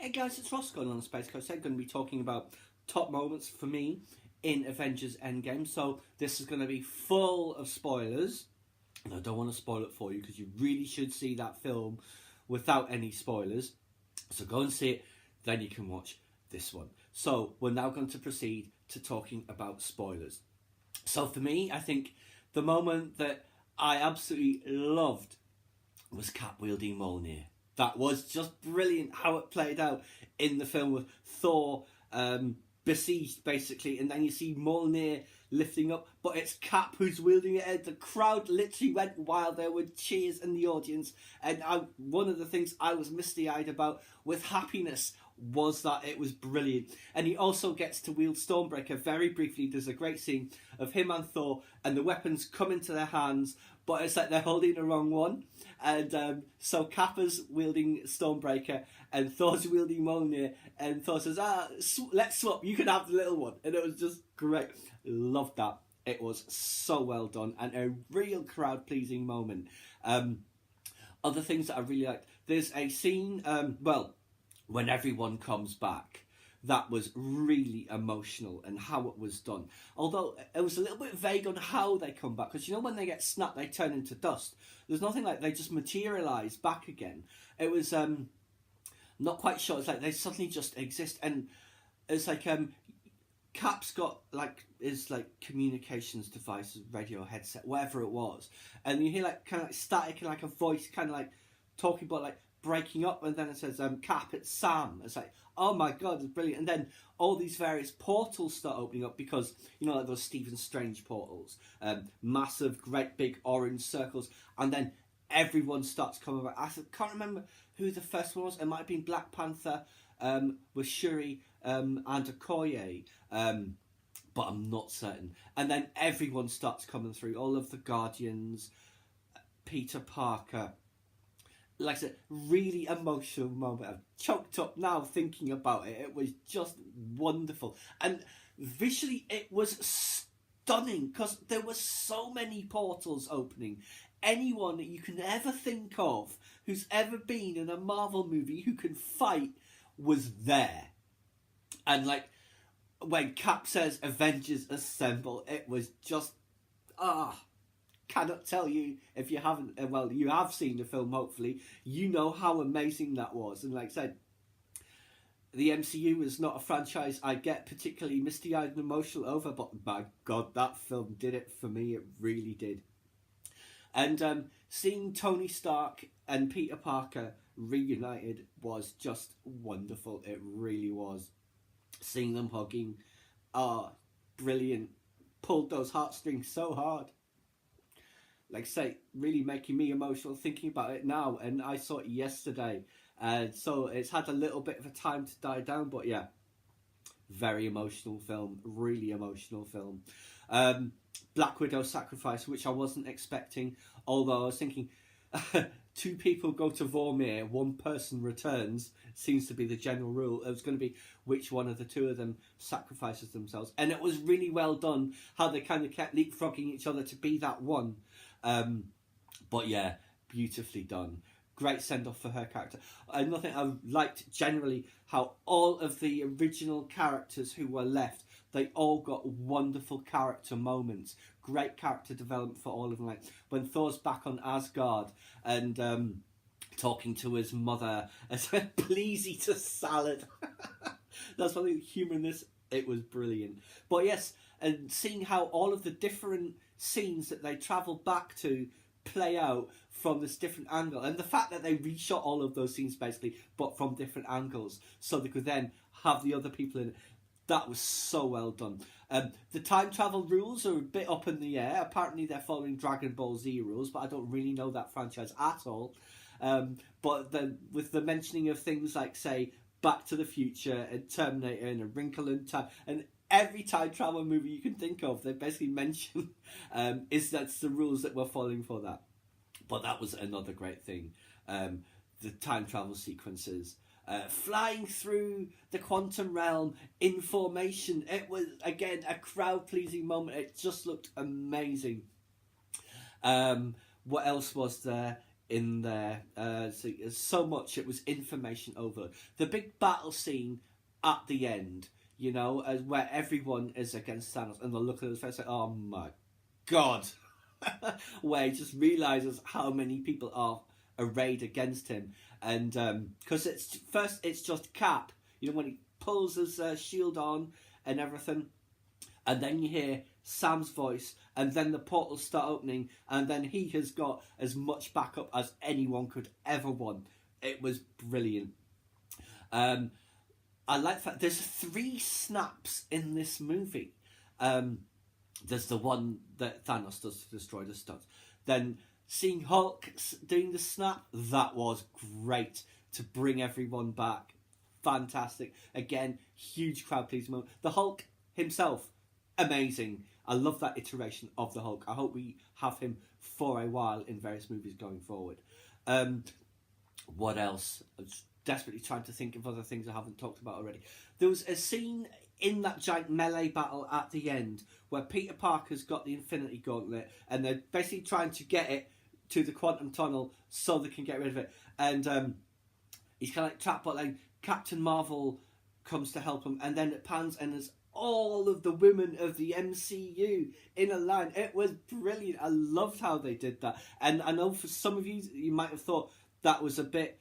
Hey guys, it's Ross going on the Space Coast. I'm going to be talking about top moments for me in Avengers Endgame. So this is going to be full of spoilers. And I don't want to spoil it for you because you really should see that film without any spoilers. So go and see it, then you can watch this one. So we're now going to proceed to talking about spoilers. So for me, I think the moment that I absolutely loved was Cap wielding Mjolnir. That was just brilliant how it played out in the film with Thor besieged, basically, and then you see Mjolnir lifting up, but it's Cap who's wielding it, and the crowd literally went wild. There were cheers in the audience, and one of the things I was misty-eyed about with happiness was that it was brilliant. And he also gets to wield Stormbreaker very briefly. There's a great scene of him and Thor, and the weapons come into their hands, but it's like they're holding the wrong one. And so Kappa's wielding Stormbreaker and Thor's wielding Mjolnir, and Thor says, let's swap, you can have the little one. And it was just great. Loved that. It was so well done and a real crowd-pleasing moment. Other things that I really liked, there's a scene, when everyone comes back, that was really emotional and how it was done. Although it was a little bit vague on how they come back, because you know when they get snapped, they turn into dust. There's nothing like they just materialise back again. It was not quite sure. It's like they suddenly just exist, and it's like Cap's got his communications device, radio headset, whatever it was, and you hear kind of static and a voice kind of talking about breaking up, and then it says Cap, it's Sam. It's like, oh my god, it's brilliant. And then all these various portals start opening up, because those Stephen Strange portals, massive great big orange circles, and then everyone starts coming back. I can't remember who the first one was. It might have been Black Panther with Shuri and Okoye, but I'm not certain. And then everyone starts coming through, all of the Guardians, Peter Parker. Like I said, really emotional moment. I'm choked up now thinking about it. It was just wonderful. And visually, it was stunning, because there were so many portals opening. Anyone that you can ever think of who's ever been in a Marvel movie who can fight was there. And when Cap says Avengers Assemble, it was just, cannot tell you if you haven't, you have seen the film, hopefully. You know how amazing that was. And like I said, the MCU is not a franchise I get particularly misty-eyed and emotional over, but my god, that film did it for me. It really did. And seeing Tony Stark and Peter Parker reunited was just wonderful. It really was. Seeing them hugging, brilliant. Pulled those heartstrings so hard. Like I say, really making me emotional thinking about it now, and I saw it yesterday, so it's had a little bit of a time to die down, but yeah, very emotional film, really emotional film. Black Widow Sacrifice, which I wasn't expecting, although I was thinking, two people go to Vormir, one person returns, seems to be the general rule. It was going to be which one of the two of them sacrifices themselves, and it was really well done, how they kind of kept leapfrogging each other to be that one. But yeah, beautifully done. Great send-off for her character. Another thing I liked generally, how all of the original characters who were left, they all got wonderful character moments. Great character development for all of them. Like when Thor's back on Asgard and talking to his mother and said, "Please eat a salad." That's one of the humanness. It was brilliant. But yes, and seeing how all of the different scenes that they travel back to play out from this different angle, and the fact that they reshot all of those scenes basically, but from different angles, so they could then have the other people in it. That was so well done. The time travel rules are a bit up in the air. Apparently they're following Dragon Ball Z rules, but I don't really know that franchise at all. But then with the mentioning of things like, say, Back to the Future and Terminator and A Wrinkle in Time, and every time travel movie you can think of, they basically mention that's the rules that we're following for that. But that was another great thing. The time travel sequences, flying through the quantum realm in formation. It was, again, a crowd-pleasing moment. It just looked amazing. What else was there? in there. So much, it was information over. The big battle scene at the end, you know, where everyone is against Thanos, and they look at his face like, oh my God. Where he just realizes how many people are arrayed against him. And because it's just Cap, you know, when he pulls his shield on and everything, and then you hear Sam's voice, and then the portals start opening, and then he has got as much backup as anyone could ever want. It was brilliant. I like that there's 3 snaps in this movie. There's the one that Thanos does to destroy the studs. Then seeing Hulk doing the snap, that was great to bring everyone back. Fantastic. Again, huge crowd pleasing moment. The Hulk himself, amazing. I love that iteration of the Hulk. I hope we have him for a while in various movies going forward. What else? I'm just desperately trying to think of other things I haven't talked about already. There was a scene in that giant melee battle at the end where Peter Parker's got the Infinity Gauntlet and they're basically trying to get it to the quantum tunnel so they can get rid of it. And he's kind of like trapped, but like Captain Marvel comes to help him, and then it pans and there's all of the women of the MCU in a line. It was brilliant. I loved how they did that. And I know for some of you, you might have thought that was a bit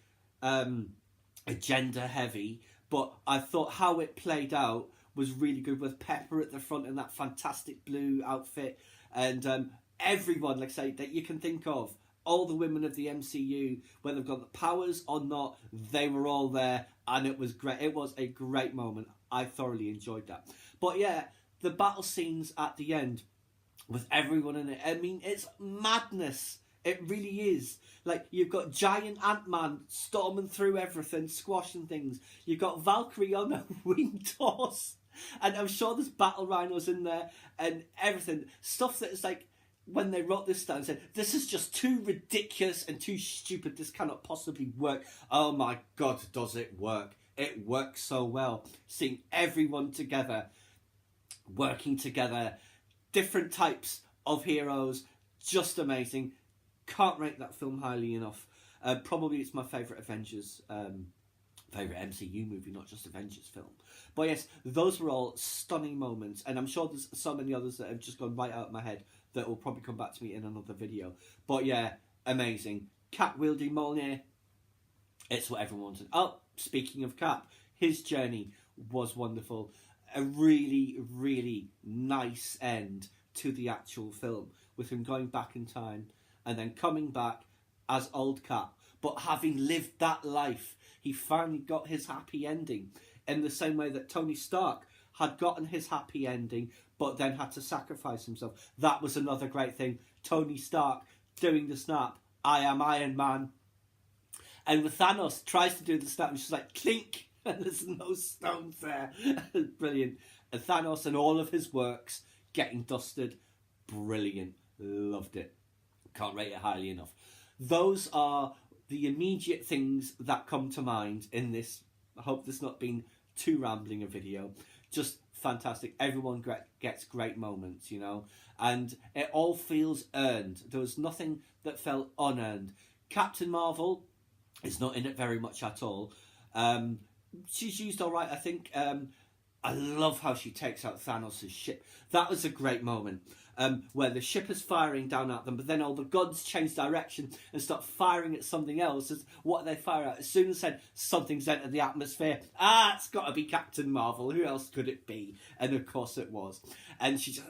agenda heavy, but I thought how it played out was really good, with Pepper at the front in that fantastic blue outfit, and everyone, like I say, that you can think of, all the women of the MCU, whether they've got the powers or not, they were all there, and it was great. It was a great moment. I thoroughly enjoyed that. But yeah, the battle scenes at the end with everyone in it, I mean, it's madness. It really is. Like, you've got giant Ant-Man storming through everything, squashing things. You've got Valkyrie on a winged horse. And I'm sure there's battle rhinos in there and everything. Stuff that is like, when they wrote this down, said, this is just too ridiculous and too stupid. This cannot possibly work. Oh my God, does it work? It works so well. Seeing everyone together, working together, different types of heroes, just amazing. Can't rate that film highly enough. Probably it's my favourite Avengers, favourite MCU movie, not just Avengers film. But yes, those were all stunning moments, and I'm sure there's so many others that have just gone right out of my head that will probably come back to me in another video. But yeah, amazing. Cap wielding Mjolnir, it's what everyone wanted. Oh, speaking of Cap, his journey was wonderful. A really, really nice end to the actual film, with him going back in time and then coming back as old Cap, but having lived that life, he finally got his happy ending, in the same way that Tony Stark had gotten his happy ending, but then had to sacrifice himself. That was another great thing. Tony Stark doing the snap, I am Iron Man. And with Thanos, tries to do the snap, and she's like, clink, and there's no stones there. Brilliant. And Thanos and all of his works getting dusted. Brilliant. Loved it. Can't rate it highly enough. Those are the immediate things that come to mind in this. I hope this not been too rambling a video. Just fantastic. Everyone gets great moments, you know, and it all feels earned. There was nothing that felt unearned. Captain Marvel is not in it very much at all. She's used all right, I think. I love how she takes out Thanos' ship. That was a great moment. Where the ship is firing down at them, but then all the gods change direction and start firing at something else. What they fire at? As soon as said something's entered the atmosphere, it's got to be Captain Marvel. Who else could it be? And of course it was. And she just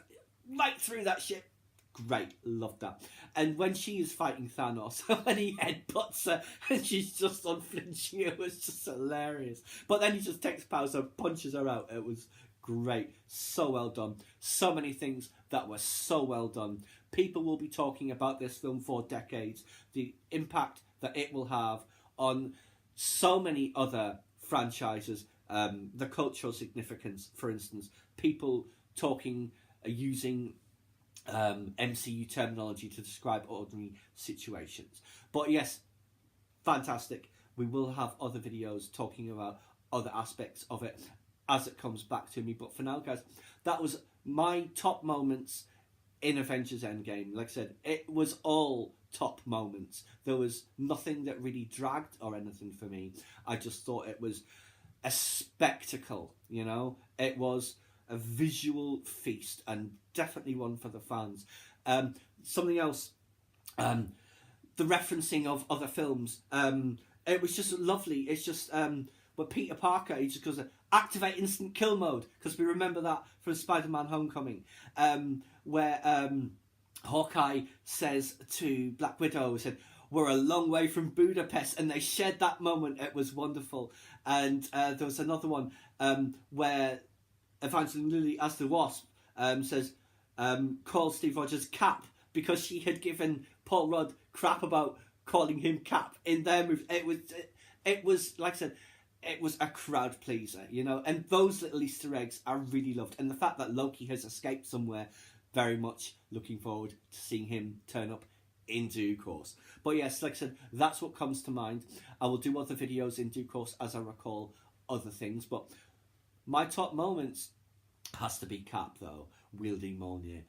right through that ship. Great, loved that. And when she is fighting Thanos, when he headbutts her and she's just unflinching, it was just hilarious. But then he just takes powers and punches her out. It was great. So well done. So many things that were so well done. People will be talking about this film for decades. The impact that it will have on so many other franchises. The cultural significance, for instance. People talking, using MCU terminology to describe ordinary situations. But yes, fantastic. We will have other videos talking about other aspects of it as it comes back to me. But for now, guys, that was my top moments in Avengers Endgame. Like I said, it was all top moments. There was nothing that really dragged or anything for me. I just thought it was a spectacle, you know. It was a visual feast, and definitely one for the fans. Something else, the referencing of other films, it was just lovely. It's just with Peter Parker, he just goes, activate instant kill mode, because we remember that from Spider-Man Homecoming, where Hawkeye says to Black Widow, said, we're a long way from Budapest, and they shared that moment. It was wonderful. And there was another one where Evangeline Lilly, as the Wasp, says, call Steve Rogers Cap, because she had given Paul Rudd crap about calling him Cap in their movie. It was like I said, it was a crowd pleaser, you know. And those little Easter eggs I really loved, and the fact that Loki has escaped somewhere, very much looking forward to seeing him turn up in due course. But yes, like I said, that's what comes to mind. I will do other videos in due course as I recall other things, but my top moments has to be Cap, though, wielding Mjolnir.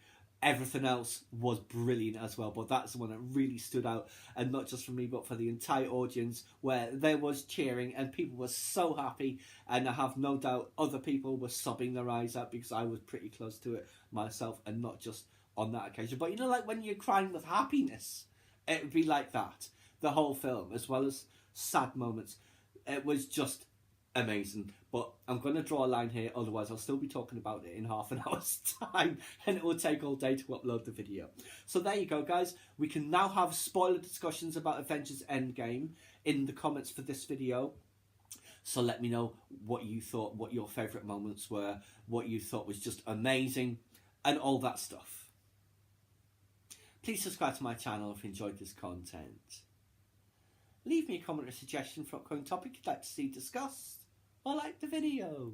Everything else was brilliant as well, but that's the one that really stood out, and not just for me but for the entire audience, where there was cheering and people were so happy, and I have no doubt other people were sobbing their eyes out, because I was pretty close to it myself, and not just on that occasion. But you know, like when you're crying with happiness, it would be like that the whole film, as well as sad moments. It was just amazing. But I'm going to draw a line here, otherwise I'll still be talking about it in half an hour's time, and it will take all day to upload the video. So there you go, guys. We can now have spoiler discussions about Avengers Endgame in the comments for this video. So let me know what you thought, what your favourite moments were, what you thought was just amazing, and all that stuff. Please subscribe to my channel if you enjoyed this content. Leave me a comment or suggestion for upcoming topic you'd like to see discussed, or like the video.